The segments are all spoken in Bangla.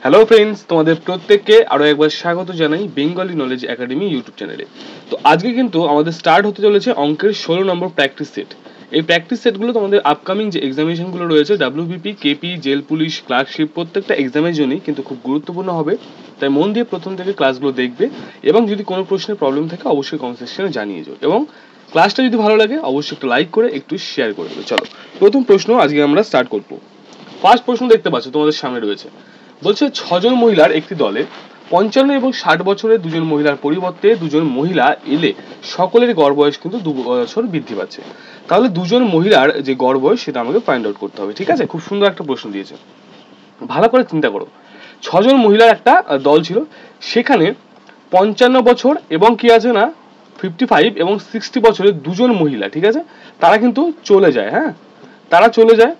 হ্যালো ফ্রেন্ডস, তোমাদের প্রত্যেককে আরো একবার স্বাগত জানাই বেঙ্গলি নলেজ একাডেমি ইউটিউব চ্যানেলে। তো আজকে কিন্তু আমাদের স্টার্ট হতে চলেছে অঙ্কের 16 নম্বর প্র্যাকটিস সেট। এই প্র্যাকটিস সেটগুলো তোমাদের আপকামিং যে এক্সামিনেশনগুলো রয়েছে WBP, KP, jail police, clerkship প্রত্যেকটা এক্সামের জন্যই কিন্তু খুব গুরুত্বপূর্ণ হবে। তাই মন দিয়ে প্রথম থেকে ক্লাসগুলো দেখবে এবং যদি কোনো প্রশ্নের প্রবলেম থাকে অবশ্যই কমেন্ট সেকশনে জানিয়ে যাও এবং ক্লাসটা যদি ভালো লাগে অবশ্যই একটু লাইক করে একটু শেয়ার করে দেবে। চলো প্রথম প্রশ্ন আজকে আমরা স্টার্ট করবো। ফার্স্ট প্রশ্ন দেখতে পাচ্ছ তোমাদের সামনে রয়েছে, বলছে 6 জন মহিলার একটি দলে 55 এবং 60 বছরের দুজন মহিলার পরিবর্তে দুজন মহিলা এলে সকলের গড় বয়স কিন্তু 2 বছর বৃদ্ধি পাচ্ছে। তাহলে দুজন মহিলার যে গড় বয়স সেটা আমাকে ফাইন্ড আউট করতে হবে। ঠিক আছে, খুব সুন্দর একটা প্রশ্ন দিয়েছে, ভালো করে চিন্তা করো। 6 জন মহিলার একটা দল ছিল, সেখানে 55 বছর এবং কি আছে না 55 এবং 60 বছরের দুজন মহিলা, ঠিক আছে, তারা কিন্তু চলে যায়। হ্যাঁ, তারা চলে যায়,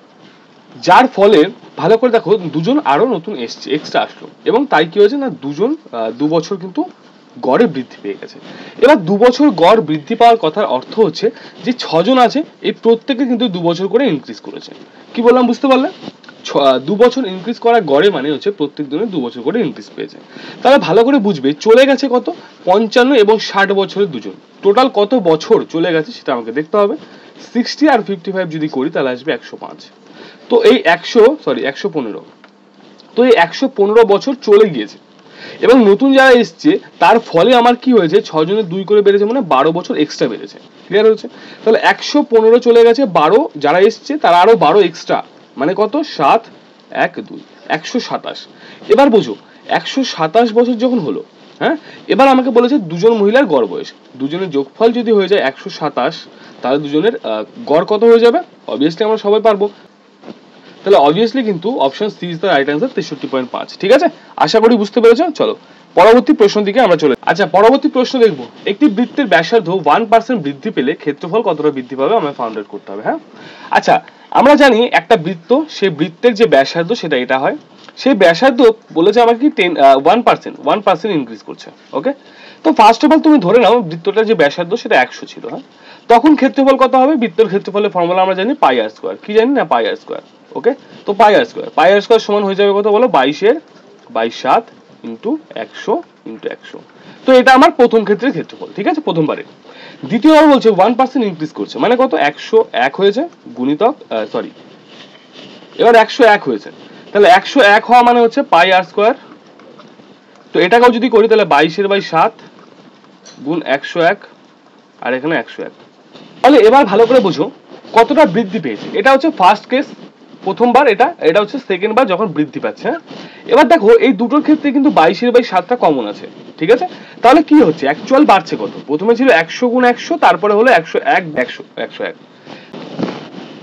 যার ফলে ভালো করে দেখো দুজন আরো নতুন এসছে, এক্সট্রা আসলো এবং তাই কি হয়েছে না দুজন 2 বছর কিন্তু গড়ে বৃদ্ধি পেয়ে গেছে। এবার 2 বছর গড় বৃদ্ধি পাওয়ার কথার অর্থ হচ্ছে যে 6 জন আছে এই প্রত্যেকে কিন্তু 2 বছর করে ইনক্রিজ করেছে। কি বললাম বুঝতে পারলে? 2 বছর ইনক্রিজ করা গড়ে মানে হচ্ছে প্রত্যেক দিনে 2 বছর করে ইনক্রিজ পেয়েছে। তাহলে ভালো করে বুঝবে চলে গেছে কত 55 এবং 60 বছরের দুজন, টোটাল কত বছর চলে গেছে সেটা আমাকে দেখতে হবে। 60 আর 55 যদি করি তাহলে আসবে 105। তো এই 115, তো এই 115 বছর চলে গিয়েছে এবং নতুন যারা এসছে তার ফলে আমার কি হয়েছে 6 জনের 2 করে বেড়েছে মানে 12 বছর এক্সট্রা বেড়েছে। ক্লিয়ার হয়েছে? তাহলে 115 চলে গেছে, 12 যারা এসছে তারা আরো 12 এক্সট্রা, মানে কত 7 1 2 127। এবার বোঝো 127 বছর যখন হলো, হ্যাঁ, এবার আমাকে বলেছে দুজন মহিলার গড় বয়স, দুজনের যোগফল যদি হয়ে যায় 127 তাহলে দুজনের গড় কত হয়ে যাবে? অবভিয়াসলি আমরা সবাই পারবো, তাহলে অবভিয়াসলি কিন্তু option C is the right answer 63.5। ঠিক আছে, আশা করি বুঝতে পেরেছো। চলো পরবর্তী প্রশ্ন দিকে আমরা চলে। আচ্ছা, পরবর্তী প্রশ্ন দেখবো, একটি বৃত্তের ব্যাসার্ধ 1% বৃদ্ধি পেলে ক্ষেত্রফল কতটা বৃদ্ধি পাবে আমায় ফাইন্ড আউট করতে হবে। হ্যাঁ, আচ্ছা, আমরা জানি একটা বৃত্ত, সেই বৃত্তের যে ব্যাসার্ধ সেটা এটা হয়, সেই ব্যাসার্ধ বলেছে আমাকে কি 1% ইনক্রিজ করছে। ওকে, তো ফার্স্ট অফ অল তুমি ধরে নাও বৃত্তটার যে ব্যাসার্ধ সেটা 100 ছিল। হ্যাঁ, তখন ক্ষেত্রফল কত হবে? বৃত্তের ক্ষেত্রফলের ফর্মুলা আমরা জানি পাই আর স্কয়ার। কি জানি না? পাই আর স্কয়ার। ওকে, তো পাই আর স্কয়ার সমান হয়ে যাবে কত বলো? 22/7 ইন্টু 100 ইন্টু 100। তো এটা আমার প্রথম ক্ষেত্রের ক্ষেত্রফল। ঠিক আছে, প্রথমবারে। দ্বিতীয়বার বলছে 1% ইনক্রিজ করছে মানে কত? 101 হয়েছে গুণিতক এবার 101 হয়েছে, তাহলে 101 হওয়া মানে হচ্ছে পাই আর স্কয়ার। তো এটাকেও যদি করি তাহলে 22/7 গুণ 101 আর এখানে 101। তাহলে এবার ভালো করে বুঝো কতটা বৃদ্ধি পেয়েছে। এটা হচ্ছে ফার্স্ট কেস, প্রথমবার, এটা হচ্ছে সেকেন্ড বার যখন বৃদ্ধি পাচ্ছে। হ্যাঁ, এবার দেখো এই দুটোর ক্ষেত্রে কিন্তু 22/7টা কমন আছে। ঠিক আছে, তাহলে কি হচ্ছে অ্যাকচুয়াল বাড়ছে কত? প্রথমে ছিল 100 গুণ 100, তারপরে হলো 101।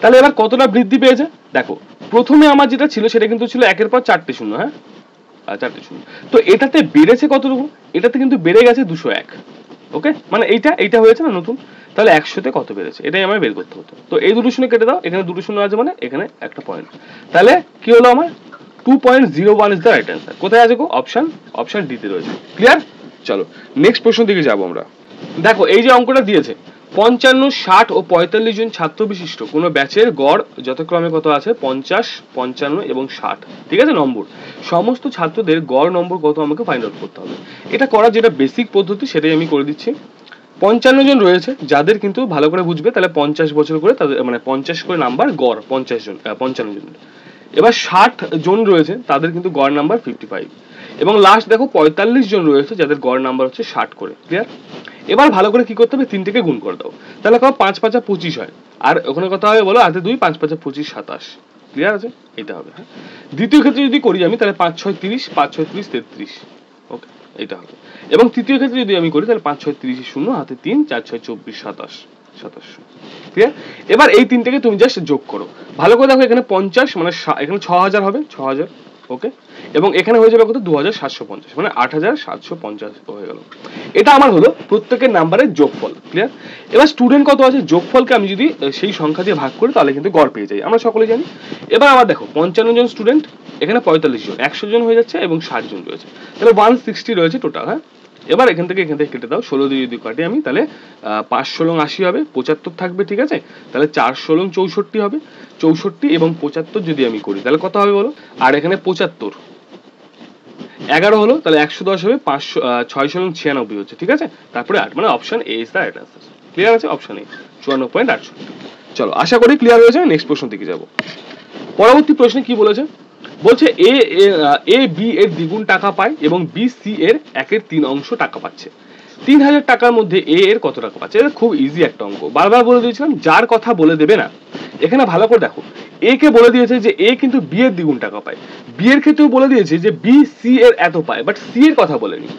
তাহলে এবার কতটা বৃদ্ধি পেয়েছে দেখো, প্রথমে আমার যেটা ছিল সেটা কিন্তু ছিল 1-এর পর 4টে শূন্য। হ্যাঁ, 4টে শূন্য, তো এটাতে বেড়েছে কতটুকু? এটাতে কিন্তু বেড়ে গেছে 201। ওকে, মানে এইটা হয়েছে না নতুন, তাহলে 100তে কত বেড়েছে এটাই আমায় বের করতে হতো। তো এই দুটো শূন্য কেটে দাও, এখানে দুটো শূন্য আছে মানে এখানে একটা পয়েন্ট, তাহলে কি হলো আমার 2.01 ইজ দ্য রাইট অ্যান্সার। কোথায় আছে গো? অপশন ডি তে রয়েছে। ক্লিয়ার? চলো নেক্সট প্রশ্ন দিকে যাবো আমরা। দেখো এই যে অঙ্কটা দিয়েছে, 55, 60 ও 45 জন ছাত্র বিশিষ্ট কোনো ব্যাচের গড় যথাক্রমে কত আছে? 50, 55 এবং 60। ঠিক আছে, নম্বর সমস্ত ছাত্রদের গড় নম্বর কত আমাকে ফাইন্ড আউট করতে হবে। এটা করার যেটা বেসিক পদ্ধতি সেটাই আমি করে দিচ্ছি। 55 জন রয়েছে যাদের কিন্তু ভালো করে বুঝবে, তাহলে 50 বছর করে তাদের মানে 50 করে নাম্বার গড় 50 জন 55 জন। এবার 60 জন রয়েছে তাদের কিন্তু গড় নাম্বার 55 এবং লাস্ট দেখো 45 জন রয়েছে যাদের গড় নাম্বার হচ্ছে 60 করে। ক্লিয়ার? এবার ভালো করে কি করতে হবে? 3 থেকে গুণ করে দাও, তাহলে কত? 5 5 25 হয়, আর ওখানে কত হবে বলো? হাতে 2, 5 5 25 27। ক্লিয়ার আছে? এটা হবে। হ্যাঁ, দ্বিতীয় ক্ষেত্রে যদি করি আমি তাহলে 5 6 30, 5 6 30 33। ওকে, এটা হবে। এবং তৃতীয় ক্ষেত্রে যদি আমি করি তাহলে 5 6 30 শূন্য, হাতে 3, 4 6 24 27 27। ক্লিয়ার? এবার এই তিনটাকে তুমি জাস্ট যোগ করো, ভালো করে দেখো এখানে 50 মানে এখানে 6000 হবে, 6000। ওকে, এবং এখানে হয়ে যাবে কত? 2750, মানে 8750 হয়ে গেল। এটা আমার হলো প্রত্যেকের নাম্বারের যোগফল। ক্লিয়ার? এবার স্টুডেন্ট কত আছে যোগফলকে আমি যদি সেই সংখ্যা দিয়ে ভাগ করি তাহলে কিন্তু গড় পেয়ে যাই, আমরা সকলে জানি। এবার আবার দেখো 55 জন স্টুডেন্ট, এখানে 45 জন, 100 জন হয়ে যাচ্ছে এবং 60 জন রয়েছে, তাহলে 160 রয়েছে টোটাল। হ্যাঁ, এবার এখান থেকে কেটে দাও, 16 দিয়ে যদি কাটি আমি তাহলে 5 16 80 হবে, 75 থাকবে। ঠিক আছে, তাহলে 4 16 64 হবে, 64 এবং 75 যদি আমি করি তাহলে কত হবে বলো? আর এখানে 75 11 হলো, তাহলে 110 হবে, 500 696 হচ্ছে, ঠিক আছে। তারপরে 8, মানে option A is the right answer. Clear আছে? Option A 54.68। চলো, আশা করি ক্লিয়ার হয়েছে। নেক্সট প্রশ্ন দিকে যাব। পরবর্তী প্রশ্নে কি বলেছে? বলছে এ বি এর দ্বিগুণ টাকা পায় এবং বি সি এর 1/3 অংশ টাকা পাচ্ছে। 3000 টাকার মধ্যে এ এর কত টাকা পাচ্ছে? এটা খুব ইজি একটা অঙ্ক, বারবার বলে দিয়েছিলাম, যার কথা বলে দেবে না। এখানে ভালো করে দেখো, এ কে বলে দিয়েছে যে এ কিন্তু বি এর দ্বিগুণ টাকা পায়, বি এর ক্ষেত্রেও বলে দিয়েছে যে বি সি এর এত পায়, বাট সি এর কথা বলেনি।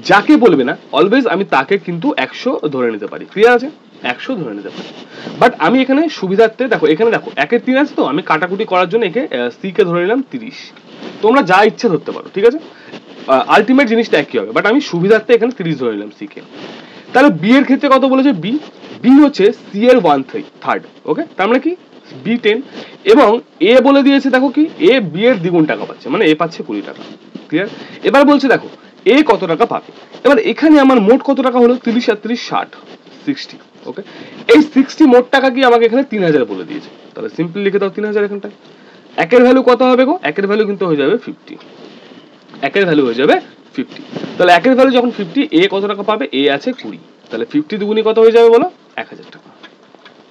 যাকে বলবে না অলওয়েজ আমি তাকে কিন্তু 100 ধরে নিতে পারি। ক্লিয়ার আছে? 100 ধরে নিতে পারি, বাট আমি এখানে সুবিধার্থে দেখো, এখানে দেখো 1/3 আছে, তো আমি কাটাকুটি করার জন্য একে সি কে ধরে নিলাম 30। তোমরা যা ইচ্ছে ধরতে পারো, ঠিক আছে, আলটিমেট জিনিসটা একই হবে, বাট আমি সুবিধার্থে এখানে 30 ধরে নিলাম সি কে। তাহলে বি এর ক্ষেত্রে কত বলেছে? বি বি হচ্ছে সি এর 1/3। ওকে, তার মানে কি বি 10, এবং এ বলে দিয়েছে দেখো কি এ বি এর দ্বিগুণ টাকা পাচ্ছে, মানে এ পাচ্ছে 20 টাকা। ক্লিয়ার? এবার বলছে দেখো এ কত টাকা পাবে। এবার এখানে আমার মোট কত টাকা হলো? 30 আর 30 60, 60। ওকে, এই 60 মোট টাকা কি আমাকে এখানে 3000 বলে দিয়েছে, তাহলে সিম্পলি লিখে দাও 3000 এখানটায়। একের ভ্যালু কত হবে গো? একের ভ্যালু কিন্তু হয়ে যাবে 50। একের ভ্যালু হয়ে যাবে 50। তাহলে একের ভ্যালু যখন 50, এ কত টাকা পাবে? এ আছে 20, তাহলে 50 দুগুণী কত হয়ে যাবে বলো? 1000 টাকা।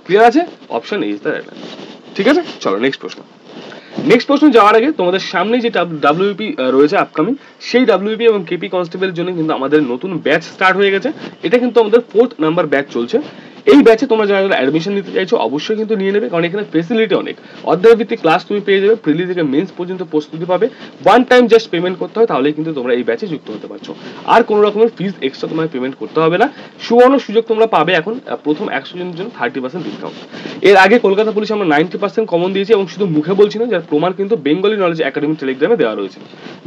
ক্লিয়ার আছে? Option A is the right answer. ঠিক আছে, চলো নেক্সট প্রশ্ন। নেক্সট প্রশ্ন যাওয়ার আগে তোমাদের সামনে যে ডাব্লিউপি রয়েছে আপকামিং, সেই ডাব্লিউপি এবং কেপি কনস্টেবলের জন্য কিন্তু আমাদের নতুন ব্যাচ স্টার্ট হয়ে গেছে। এটা কিন্তু আমাদের 4th নাম্বার ব্যাচ চলছে। এই ব্যাচে তোমরা যারা যারা অ্যাডমিশন নিতে চাইছো অবশ্যই কিন্তু নিয়ে নেবে, কারণ এখানে ফেসিলিটি অনেক। অধ্যায় ভিত্তিক ক্লাস তুমি পেয়ে যাবে, প্রিলি থেকে মেন্স পর্যন্ত প্রস্তুতি পাবে। ওয়ান টাইম জাস্ট পেমেন্ট করতে হয়, তাহলেই কিন্তু তোমরা এই ব্যাচে যুক্ত হতে পারছো। আর কোনো রকমের ফিজ এক্সট্রা তোমায় পেমেন্ট করতে হবে না। সুবর্ণ সুযোগ তোমরা পাবে এখন, প্রথম 100 জনের জন্য 30% ডিসকাউন্ট। এর আগে কলকাতা পুলিশ আমরা 90% কমন দিয়েছি, এবং শুধু মুখে বলছি না, যার প্রমাণ কিন্তু বেঙ্গলি নলেজ একাডেমি টেলিগ্রামে দেওয়া রয়েছে।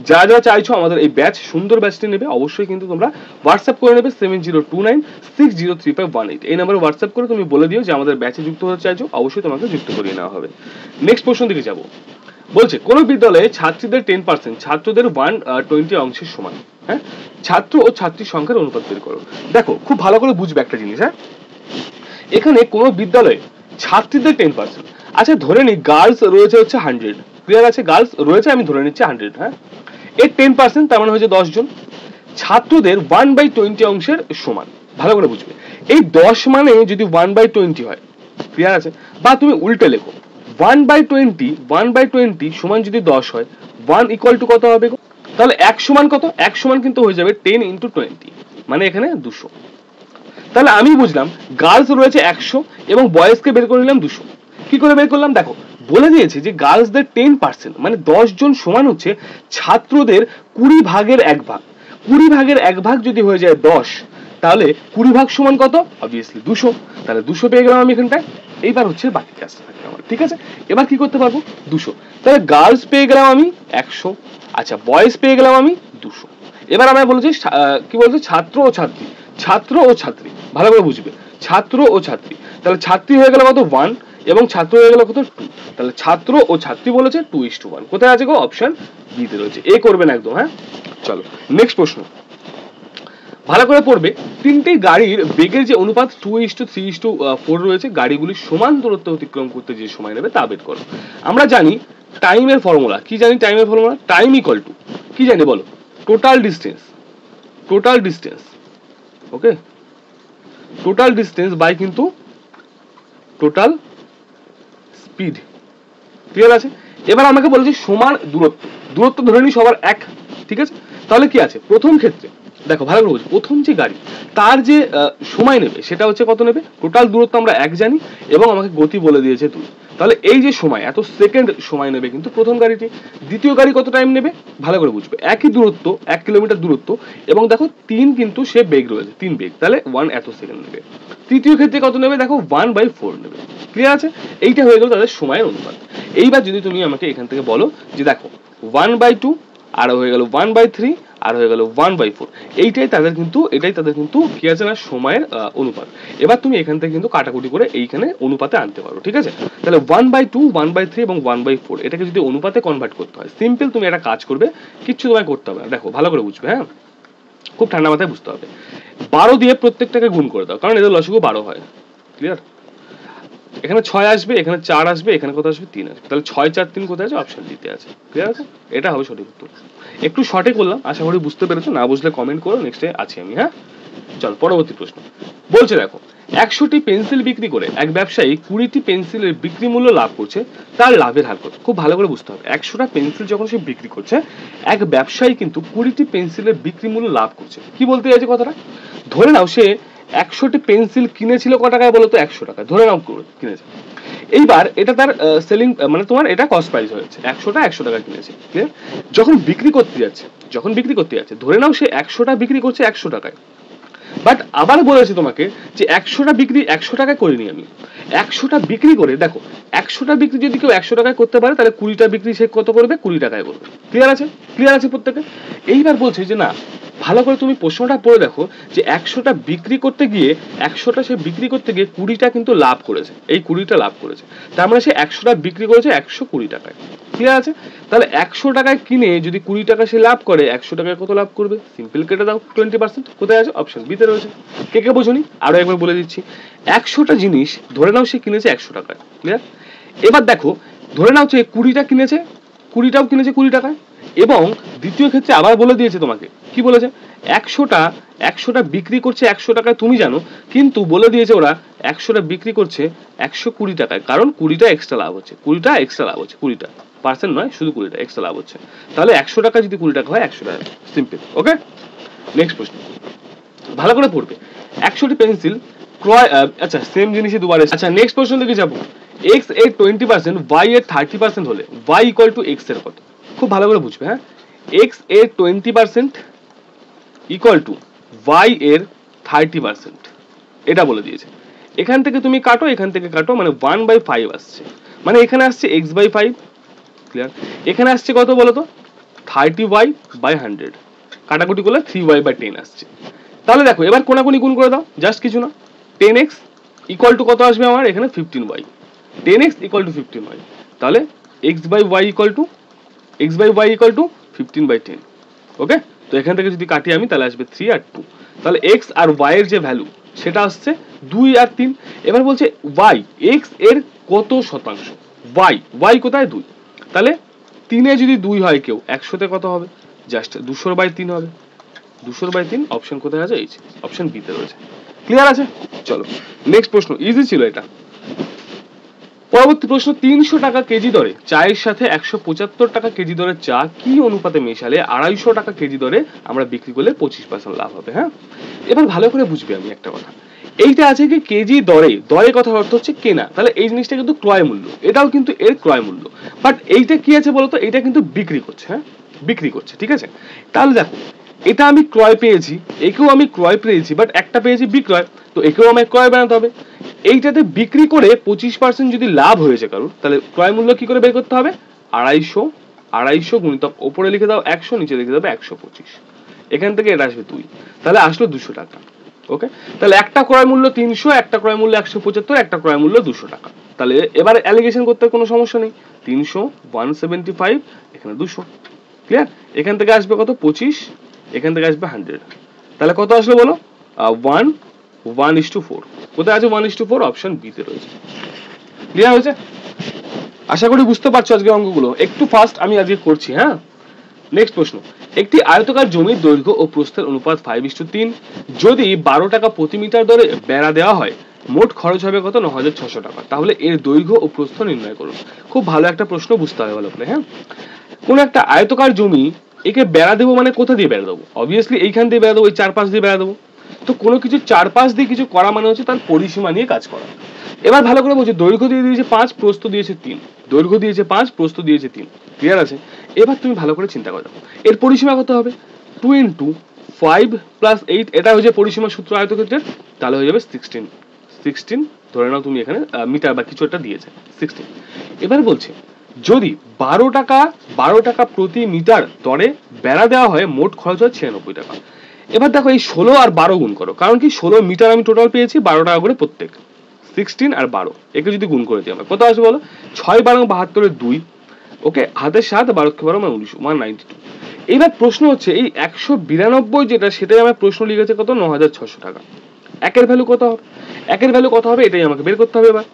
যারা যারা চাইছো আমাদের এই ব্যাচ সুন্দর ব্যাচটি নেবে, অবশ্যই কিন্তু তোমরা হোয়াটসঅ্যাপ করে নেবে 7029603518। এই নাম্বারে হোয়াটসঅ্যাপ করে তুমি বলে দিও যে আমাদের ব্যাচে যুক্ত হতে চাইছো, অবশ্যই তোমাকে যুক্ত করিয়ে নেওয়া হবে। নেক্সট প্রশ্ন দিকে যাব। বলছে কোন বিদ্যালয়ে ছাত্রীদের 10% ছাত্রদের 120 অংশের সমান। হ্যাঁ, ছাত্র ও ছাত্রীর সংখ্যার অনুপাত বের করো। দেখো খুব ভালো করে বুঝবে একটা জিনিস। হ্যাঁ, এখানে কোন বিদ্যালয়ে ছাত্রীদের 10%, আচ্ছা ধরে নি গার্লস রয়েছে হচ্ছে 100। ক্লিয়ার আছে? গার্লস রয়েছে, আমি ধরে নিচ্ছি 100। হ্যাঁ, এর 10% তার মানে হচ্ছে 10 জন। ছাত্রদের 1/20 অংশের সমান। ভালো করে বুঝবে, এই 10 মানে যদি 1/20 হয়, ক্লিয়ার আছে, বা তুমি উল্টে লেখো 1/20 সমান যদি 10 হয়, 1 ইকুয়াল টু কত হবে? তাহলে 1 সমান কত? 1 সমান কিন্তু হয়ে যাবে 10 × 20, মানে এখানে 200। তাহলে আমি বুঝলাম গার্লস রয়েছে 100 এবং বয়েজকে বের করে নিলাম 200। কি করে বের করলাম? দেখো বলে দিয়েছে যে গার্লসদের 10%, মানে 10 জন সমান হচ্ছে ছাত্রদের 20 ভাগের 1 ভাগ। 20 ভাগের 1 ভাগ যদি হয়ে যায় 10, তাহলে 20 ভাগ সমান কত? অবভিয়াসলি 200। তাহলে 200 পেয়ে গেলাম আমি এখানটায়। এইবার হচ্ছে বাকি কাজটা থাকবে আমার, ঠিক আছে। এবার কি করতে পারবো? 200, তাহলে গার্লস পেয়ে গেলাম আমি 100, আচ্ছা বয়েজ পেয়ে গেলাম আমি 200। এবার আমরা বলছি কি বলছে? ছাত্র ও ছাত্রী। ছাত্র ও ছাত্রী, ভালো করে বুঝবে, ছাত্র ও ছাত্রী। তাহলে ছাত্রী হয়ে গেল কত? 1, এবং ছাত্র হয়ে গেল কত? 2। তাহলে ছাত্র ও ছাত্রী বলেছে 2:1। কোথায় আছে গো? অপশন বি তে রয়েছে। এ করবেন একদম। হ্যাঁ, চলো নেক্সট প্রশ্ন ভালো করে পড়বে। তিনটি গাড়ির বেগের যে অনুপাত 2:3:4 রয়েছে, গাড়িগুলি সমান দূরত্ব অতিক্রম করতে যে সময় নেবে তা বের করো। আমরা জানি টাইমের ফর্মুলা কি? জানি টাইমের ফর্মুলা, টাইম ইকুয়াল টু কি জানি বলো? Total distance. Total distance, okay, total distance by কিন্তু টোটাল স্পিড। ক্লিয়ার আছে? এবার আমাকে বলেছে সমান দূরত্ব। দূরত্ব ধরে নিই সবার এক, ঠিক আছে। তাহলে কি আছে প্রথম ক্ষেত্রে? দেখো ভালো করে বুঝো, প্রথম যে গাড়ি তার যে সময় নেবে সেটা হচ্ছে কত নেবে? টোটাল দূরত্ব আমরা 1 জানি, এবং আমাকে গতি বলে দিয়েছে 2। তাহলে এই যে সময়, এত সেকেন্ড সময় নেবে কিন্তু প্রথম গাড়িটি। দ্বিতীয় গাড়ি কত টাইম নেবে? ভালো করে বুঝবে, একই দূরত্ব, 1 কিলোমিটার দূরত্ব, এবং দেখো 3 কিন্তু সে বেগ রয়েছে, 3 বেগ, তাহলে 1 এত সেকেন্ড নেবে। তৃতীয় ক্ষেত্রে কত নেবে? দেখো 1/4 নেবে। ক্লিয়ার আছে? এইটা হয়ে গেল তাদের সময়ের অনুপাত। এইবার যদি তুমি আমাকে এখান থেকে বলো যে দেখো 1/2, আর হয়ে গেল 1/3, আর হয়ে গেল 1/4, এইটাই তাদের কিন্তু কি আছে না সময়ের অনুপাত। এবার তুমি এখান থেকে কিন্তু কাটাকুটি করে এইখানে অনুপাতে আনতে পারো, ঠিক আছে। তাহলে 1/2, 1/3 এবং 1/4 এটাকে যদি অনুপাতে কনভার্ট করতে হয়, সিম্পল তুমি একটা কাজ করবে, কিচ্ছু তোমায় করতে হবে না। দেখো ভালো করে বুঝবে, হ্যাঁ, খুব ঠান্ডা মাথায় বুঝতে হবে। 12 দিয়ে প্রত্যেকটাকে গুণ করে দাও, কারণ এদের লসাগু 12 হয়। ক্লিয়ার? এখানে 6 আসবে, এখানে 4 আসবে, এখানে কত আসবে 3 আসবে, তাহলে 6 4 3 কোথায় আছে? অপশন ডিতে আছে। ক্লিয়ার আছে? এটা হবে সঠিক উত্তর। একটু শর্টে করলাম, আশা করি বুঝতে পেরেছো। না বুঝলে কমেন্ট করো, নেক্সটে আছি আমি। হ্যাঁ, চল পরবর্তী প্রশ্ন। বলছে দেখো, 100টি পেন্সিল বিক্রি করে এক ব্যবসায়ী 20টি পেন্সিলের বিক্রি মূল্য লাভ করছে, তার লাভের হার কত? খুব ভালো করে বুঝতে হবে। 100টা পেন্সিল যখন সে বিক্রি করছে, এক ব্যবসায়ী কিন্তু 20টি পেন্সিলের বিক্রি মূল্য লাভ করছে। কি বলতে চাইছে কথাটা? ধরে নাও সে 100টি পেন্সিল কিনেছিল কত টাকায় বলো তো? 100 টাকা ধরে নাও কিনেছে। এইবার এটা তার সেলিং মানে তোমার এটা কস্ট প্রাইস হয়েছে, 100টা 100 টাকা কিনেছে। ক্লিয়ার? যখন বিক্রি করতে যাচ্ছে ধরে নাও সে 100টা বিক্রি করছে 100 টাকায়। বাট আবার বলেছি তোমাকে যে 100টা বিক্রি 100 টাকায় করিনি আমি। 100টা বিক্রি করে দেখো, 100টা বিক্রি যদি কেউ 100 টাকায় করতে পারে, তাহলে 20টা বিক্রি সে কত করবে? 20 টাকায় করবে। ক্লিয়ার আছে? ক্লিয়ার আছে প্রত্যেকে? এইবার বলছে যে না, ভালো করে তুমি প্রশ্নটা পড়ে দেখো যে 100টা বিক্রি করতে গিয়ে 100টা সে বিক্রি করতে গিয়ে 20টা কিন্তু লাভ করেছে। এই 20টা লাভ করেছে, তার মানে সে 100টা বিক্রি করেছে 120 টাকায়। ক্লিয়ার আছে? তাহলে 100 টাকায় কিনে যদি 20 টাকা সে লাভ করে, 100 টাকায় কত লাভ করবে? সিম্পল কেটে দাও 20%। কোথায় আছে? অপশন বিতে রয়েছে। কে কে বোঝনি? আরো একবার বলে দিচ্ছি। 100টা জিনিস ধরে নাও সে কিনেছে 100 টাকায়। ক্লিয়ার? এবার দেখো, ধরে নাও সে 20টা কিনেছে, 20টাও কিনেছে 20 টাকায়। এবং দ্বিতীয় ক্ষেত্রে আবার বলে দিয়েছে তোমাকে, কি বলেছে? 100টা বিক্রি করছে 100 টাকায় তুমি জানো, কিন্তু বলে দিয়েছে ওরা 100টা বিক্রি করছে 120 টাকায়, কারণ 20টা এক্সট্রা লাভ হচ্ছে। 20টা এক্সট্রা লাভ হচ্ছে, 20টা পার্সেন্ট নয়, শুধু 20টা এক্সট্রা লাভ হচ্ছে। তাহলে 100 টাকা যদি 20 টাকা হয় 100 টাকা। সিম্পল। ওকে, নেক্সট প্রশ্ন ভালো করে পড়বে। 100টি পেন্সিল ক্রয়, আচ্ছা সেম জিনিসই দুবার। আচ্ছা নেক্সট প্রশ্ন দিকে যাবো। x এর 20%, y এর 30% হলে y ইকুয়াল টু x এর কত? খুব ভালো করে বুঝবে। হ্যাঁ, x এর 20% ইকুয়াল টু y এর 30%, এটা বলে দিয়েছে। এখান থেকে তুমি কাটো, এখান থেকে কাটো, মানে 1/5 আসছে, মানে এখানে আসছে x/5। ক্লিয়ার? এখানে আসছে কত বলো তো? 30y/100। কাটাকুটি করলে 3y/10 আসছে। তাহলে দেখো, এবার কোনাকুনি গুণ করে দাও, জাস্ট কিছু না। 10x ইকুয়াল টু কত আসবে আমার? এখানে 15y। 10x equal to 15y, তাহলে x/y ইকুয়াল টু 15/10। ওকে, তো এখান থেকে যদি কাটি আমি, তাহলে আসবে 3 আর 2। তাহলে x আর y এর যে ভ্যালু সেটা আসছে 2 আর 3। এবার বলছে y, x এর কত শতাংশ? y কোথায়? 2। তাহলে 3 এ যদি 2 হয় কেউ, 100তে কত হবে? জাস্ট 200/3 হবে। 200/3 অপশন কোথায় আছে? এই অপশন বি তে রয়েছে। ক্লিয়ার আছে? চলো নেক্সট প্রশ্ন, ইজি ছিল এটা। পরবর্তী প্রশ্ন, 300 টাকা কেজি দরে চায়ের সাথে 175 টাকা কেজি দরে চা কি অনুপাতে মেশালে 250 টাকা কেজি দরে আমরা বিক্রি করলে 25% লাভ হবে? হ্যাঁ, এবার ভালো করে বুঝবে আমি একটা কথা। এইটা আছে কি কেজি দরে, দরে কথার অর্থ হচ্ছে কেনা, তাহলে এই জিনিসটা কিন্তু ক্রয় মূল্য, এটাও কিন্তু এর ক্রয় মূল্য। বাট এইটা কি আছে বলতো? এটা কিন্তু বিক্রি করছে। হ্যাঁ, বিক্রি করছে, ঠিক আছে? তাহলে দেখো, এটা আমি ক্রয় পেয়েছি, একেও আমি ক্রয় পেয়েছি, বাট একটা পেয়েছি বিক্রয়, তো একেও আমায় ক্রয় বানাতে হবে। এইটাতে বিক্রি করে 25% যদি লাভ হয়েছে কারণ, তাহলে ক্রয় মূল্য কি করে বের করতে হবে? 250 গুণিতক ওপরে লিখে দাও 100, নিচে লিখে দাও 125। এখান থেকে এটা আসবে 2, তাহলে আসলো 200 টাকা। ওকে, তাহলে একটা ক্রয় মূল্য 300, একটা ক্রয় মূল্য 175, একটা ক্রয় মূল্য 200 টাকা। তাহলে এবার অ্যালিগেশন করতে কোনো সমস্যা নেই। 300 175, এখানে 200। ক্লিয়ার? এখান থেকে আসবে কত? 25, এখান থেকে আসবে 100। তাহলে কত আসলো বলো? 1:4। কোথায় আছে 1:4? অপশন বি তে রয়েছে। ক্লিয়ার হয়েছে? আশা করি বুঝতে পারছো আজকে অঙ্কগুলো। একটু ফাস্ট আমি আজকে করছি। হ্যাঁ, নেক্সট প্রশ্ন, একটি আয়তকার জমির দৈর্ঘ্য ও প্রস্থের অনুপাত 5:3। যদি 12 টাকা প্রতি মিটার দরে বেড়া দেওয়া হয়, মোট খরচ হবে কত? 9600 টাকা। তাহলে এর দৈর্ঘ্য ও প্রস্থ নির্ণয় করুন। খুব ভালো একটা প্রশ্ন, বুঝতে হবে ভালো করে। হ্যাঁ, কোন একটা আয়তকার জমি, একে বেড়া দেবো, মানে কোথা দিয়ে বেড়া দেবো? অবভিয়াসলি এইখান দিয়ে বেড়া দেবো, এই চারপাশ দিয়ে বেড়া দেবো। তো কোনো কিছু চারপাশ দিয়ে কিছু করা মানে হচ্ছে তার পরিসীমা নিয়ে কাজ করা। এবার ভালো করে বলছি, দৈর্ঘ্য দিয়ে দিয়েছে 5, প্রস্থ দিয়েছে 3। দৈর্ঘ্য দিয়েছে 5, প্রস্থ দিয়েছে 3। ক্লিয়ার আছে? এবার তুমি ভালো করে চিন্তা করো, এর পরিসীমা কত হবে? 2 × 5 + 8, এটা হয়ে যাবে পরিসীমা সূত্র আয়তক্ষেত্রের। তাহলে হয়ে যাবে 16 ধরে নাও তুমি, এখানে মিটার বা কিছু একটা দিয়েছে 16। এবার বলছে যদি 12 টাকা প্রতি মিটার দরে বেড়া দেওয়া হয়, মোট খরচ হয় 96 টাকা। এবার দেখো, এই 16 আর 12 গুণ করো, কারণ কি 16 মিটার আমি টোটাল পেয়েছি, 12 টাকা করে প্রত্যেক। 16 আর 12 একে যদি গুণ করে দিই আমরা, কত আসবে বলো? 6 × 12 72 2। ওকে, হাতের 7, 12 × 12 19, 192। এইবার প্রশ্ন হচ্ছে এই 192 যেটা, সেটাই আমার প্রশ্ন লিখেছে কত? 9600 টাকা। একের ভ্যালু কত হবে? একের ভ্যালু কত হবে এটাই আমাকে বের করতে হবে। এবার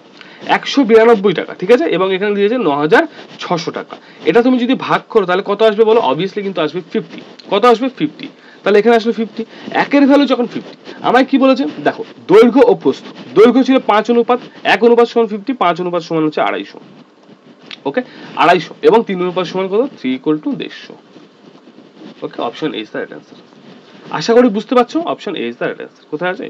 192 টাকা, ঠিক আছে, এবং এখানে দিয়েছে 9600 টাকা। এটা তুমি যদি ভাগ করো তাহলে কত আসবে বলো? অবভিয়াসলি কিন্তু আসবে 50। কত আসবে? 50। তাহলে এখানে আসলে 50, একের ভ্যালু যখন 50, আমায় কি বলেছে দেখো, দৈর্ঘ্য ও প্রস্থ। দৈর্ঘ্য ছিল 5:1:50, 5 সমান হচ্ছে 250, ওকে 250, এবং 3 সমান কত? 3=150। Okay, option A is the right answer. আশা করি বুঝতে পারছো, option A is the right answer. কোথায় আছে?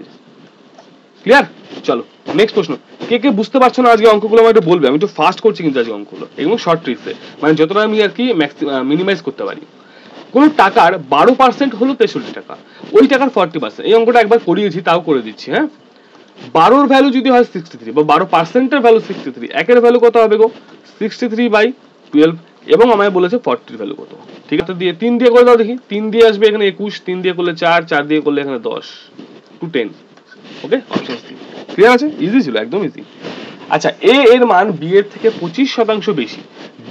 ক্লিয়ার? চলো নেক্সট প্রশ্ন। কে কে বুঝতে পারছো না আজকে অঙ্কগুলো আমাকে একটু বলবে, আমি একটু ফাস্ট করছি কিন্তু আজকে অঙ্কগুলো, এগুলো শর্ট ট্রিক্সে, মানে যতটা আমি আর কি মিনিমাইজ করতে পারি। কোন টাকার 12% হলো 63 টাকা, ওই টাকার 40%। এই অঙ্কটা একবার করিয়েছি, তাও করে দিচ্ছি, হ্যাঁ। 12-র ভ্যালু যদি হয় 63, বা 12%-এর ভ্যালু 63, একের ভ্যালু কত হবে গো? 63/12, এবং আমায় বলেছে 40-র ভ্যালু কত। ঠিক আছে, দিয়ে 3 দিয়ে করে দাও দেখি। 3 দিয়ে আসবে এখানে 21, 3 দিয়ে করলে 4, 4 দিয়ে করলে এখানে 10, 210। ওকে, অপশন সি। ক্লিয়ার আছে? ইজি ছিল, একদম ইজি। আচ্ছা, এ এর মান বি এর থেকে 25% বেশি,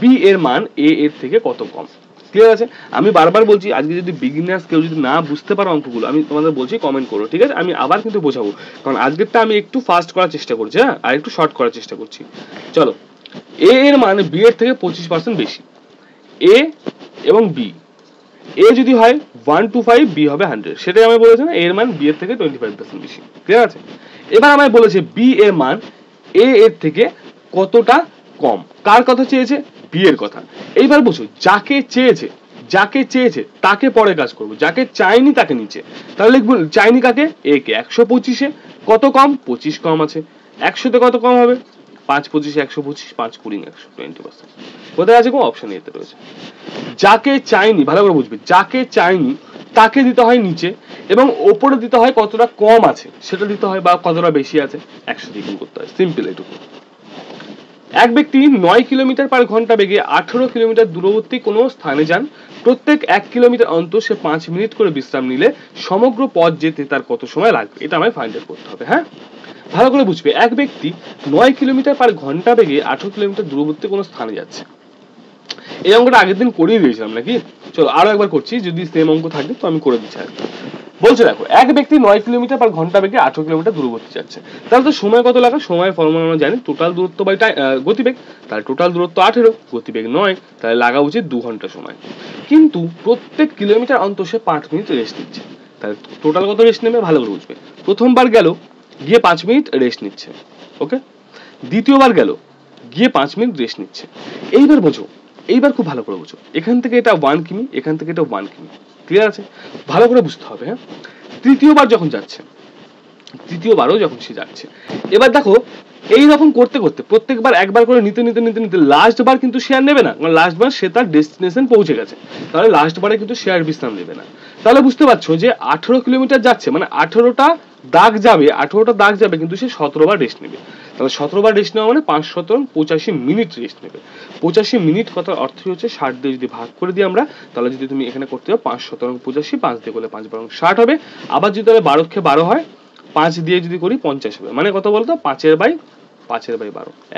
বি এর মান এ এর থেকে কত কম? ক্লিয়ার আছে? আমি বারবার বলছি, আজকে যদি বিগিনার্স কেউ যদি না বুঝতে পারো অঙ্কগুলো, আমি তোমাদের বলছি কমেন্ট করো, ঠিক আছে? আমি আবার কিন্তু বোঝাবো, কারণ আজকেরটা আমি একটু ফাস্ট করার চেষ্টা করছি, হ্যাঁ, আর একটু শর্ট করার চেষ্টা করছি। চলো, এ এর মান বি এর থেকে 25% বেশি, এ এবং বি। এ যদি হয় 125, বি হবে 100, সেটাই আমি বলেছি না, এর মান বি এর থেকে 25% বেশি। ক্লিয়ার আছে? এবার আমায় বলেছে বি এর মান এ এর থেকে কতটা কম। কার কথা চেয়েছে? বি এর কথা। এইবার বুঝো, যাকে চেয়েছে তাকে পরে কাজ করবো, যাকে চাইনি তাকে নিচে। তাহলে লিখবো চাইনি কাকে? এ কে। 125-এ কত কম? 25 কম আছে। 100-তে কত কম হবে? 5-25 125, 5-20 100, 20%। কোথায় আছে গো? অপশন এতে রয়েছে। যাকে চাইনি, ভালো করে বুঝবে, যাকে চাইনি তাকে দিতে হয় নিচে, এবং ওপরে দিতে হয় কতটা কম আছে সেটা দিতে হয়, বা কতটা বেশি আছে 100 দিয়ে গুণ করতে হয়। সিম্পল এটুকু। এক ব্যক্তি 9 কিলোমিটার/ঘন্টা বেগে 18 কিলোমিটার দূরবর্তী কোনো স্থানে যান। প্রত্যেক 1 কিলোমিটার অন্তর সে 5 মিনিট করে বিশ্রাম নিলে সমগ্র পথ যেতে তার কত সময় লাগবে? এটা আমায় ফাইন্ড আউট করতে হবে, হ্যাঁ। ভালো করে বুঝবে, এক ব্যক্তি 9 কিলোমিটার/ঘন্টা বেগে 18 কিলোমিটার দূরবর্তী কোনো স্থানে যাচ্ছে। এই অঙ্কটা আগের দিন করিয়ে দিয়েছিলাম নাকি? চলো আরো একবার করছি, যদি সেম অঙ্ক থাকে তো আমি করে দিচ্ছি। আর বলছে দেখো, এক ব্যক্তি 9 কিলোমিটার/ঘন্টা বেগে 18 কিলোমিটার দূরবর্তী যাচ্ছে, তাহলে তো সময় কত লাগে? সময়ের ফর্মুলা আমরা জানি, টোটাল দূরত্ব বাই গতিবেগ। তাহলে টোটাল দূরত্ব 18, গতিবেগ 9, তাহলে লাগা উচিত 2 ঘন্টা সময়। কিন্তু প্রত্যেক কিলোমিটার অন্তর সে 5 মিনিট রেস্ট নিচ্ছে, তাহলে টোটাল কত রেস্ট নেবে? ভালো করে বুঝবে। প্রথমবার গেল, গিয়ে 5 মিনিট রেস্ট নিচ্ছে, ওকে। দ্বিতীয়বার গেল, গিয়ে 5 মিনিট রেস্ট নিচ্ছে। এইবার বোঝো, এইবার খুব ভালো করে বোঝো, এখান থেকে এটা 1 কিমি, এখান থেকে এটা 1 কিমি। ক্লিয়ার আছে? ভালো করে বুঝতে হবে, হ্যাঁ। তৃতীয়বার যখন যাচ্ছে, তৃতীয়বারও যখন সে যাচ্ছে, এবার দেখো এইরকম করতে করতে প্রত্যেকবার একবার করে নিতে নিতে নিতে নিতে লাস্ট বার কিন্তু শেয়ার নেবে না, কারণ লাস্ট বার সে তার ডেস্টিনেশন পৌঁছে গেছে, তাহলে লাস্ট বারে কিন্তু শেয়ার বিশ্রাম নেবে না। তাহলে বুঝতে পারছো যে 18 কিলোমিটার যাচ্ছে মানে 18টা দাগ যাবে, কিন্তু সে 17 বার রেস্ট নেবে। তাহলে 17 বার রেস্ট নেওয়া মানে 5-17 85 মিনিট রেস্ট নেবে। 85 মিনিট কথার অর্থ হচ্ছে 60 দিয়ে যদি ভাগ করে দিই আমরা, তাহলে যদি তুমি এখানে করতে যাও 5-17 85, 5 দিয়ে করলে 5-12 60 হবে। আবার যদি তাহলে 12-12 হয়, 5 দিয়ে যদি করি 50 হবে। মানে কত বলতো? 5/12,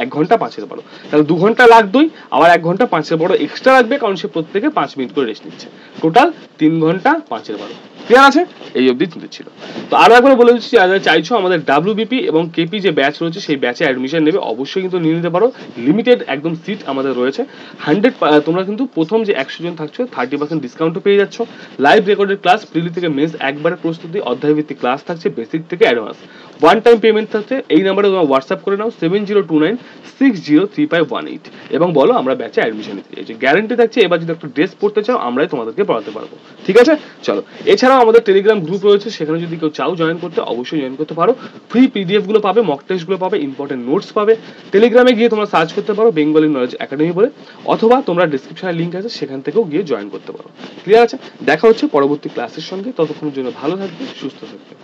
1 ঘন্টা 5/12, তাহলে 2 ঘন্টা লাগতোই, আবার 1 ঘন্টা 5/12 এক্সট্রা লাগবে, কারণ সে প্রত্যেকে 5 মিনিট করে রেস্ট নিচ্ছে। টোটাল 3 ঘন্টা 5/12। ক্লিয়ার আছে? এই অবধি চিন্তা ছিল। তো আরো একবার বলে দিচ্ছি, যারা চাইছো আমাদের WBP এবং KP যে ব্যাচ রয়েছে সেই ব্যাচে অ্যাডমিশন নেবে, অবশ্যই কিন্তু নিয়ে নিতে পারো। লিমিটেড একদম সিট আমাদের রয়েছে 100। তোমরা কিন্তু প্রথম যে 100 জন থাকছো 30% ডিসকাউন্টও পেয়ে যাচ্ছ। লাইভ রেকর্ডেড ক্লাস, প্রিলি থেকে মেন্স একবারের প্রস্তুতি, অধ্যায়ভিত্তিক ক্লাস থাকছে, বেসিক থেকে অ্যাডভান্স। ওয়ান টাইম পেমেন্ট থাকছে। এই নাম্বারে তোমরা হোয়াটসঅ্যাপ করে নাও 7029603518 এবং বলো আমরা ব্যাচে অ্যাডমিশন নিতে চাইছি। গ্যারান্টি থাকছে এবার যদি একটা ড্রেস পড়তে চাও আমরাই তোমাদেরকে পড়াতে পারবো, ঠিক আছে? চলো, এছাড়াও আমাদের টেলিগ্রাম গ্রুপ রয়েছে, সেখানে যদি কেউ চাও জয়েন করতে অবশ্যই জয়েন করতে পারো। ফ্রি PDF গুলো পাবে, মক টেস্ট গুলো পাবে, ইম্পর্টেন্ট নোটস পাবে। টেলিগ্রামে গিয়ে তোমরা সার্চ করতে পারো বেঙ্গলি নলেজ একাডেমি বলে, অথবা তোমরা ডেসক্রিপশনে লিংক আছে সেখান থেকেও গিয়ে জয়েন করতে পারো। ক্লিয়ার আছে? দেখা হচ্ছে পরবর্তী ক্লাসের সঙ্গে, ততক্ষণের জন্য ভালো থাকবে, সুস্থ থাকবে।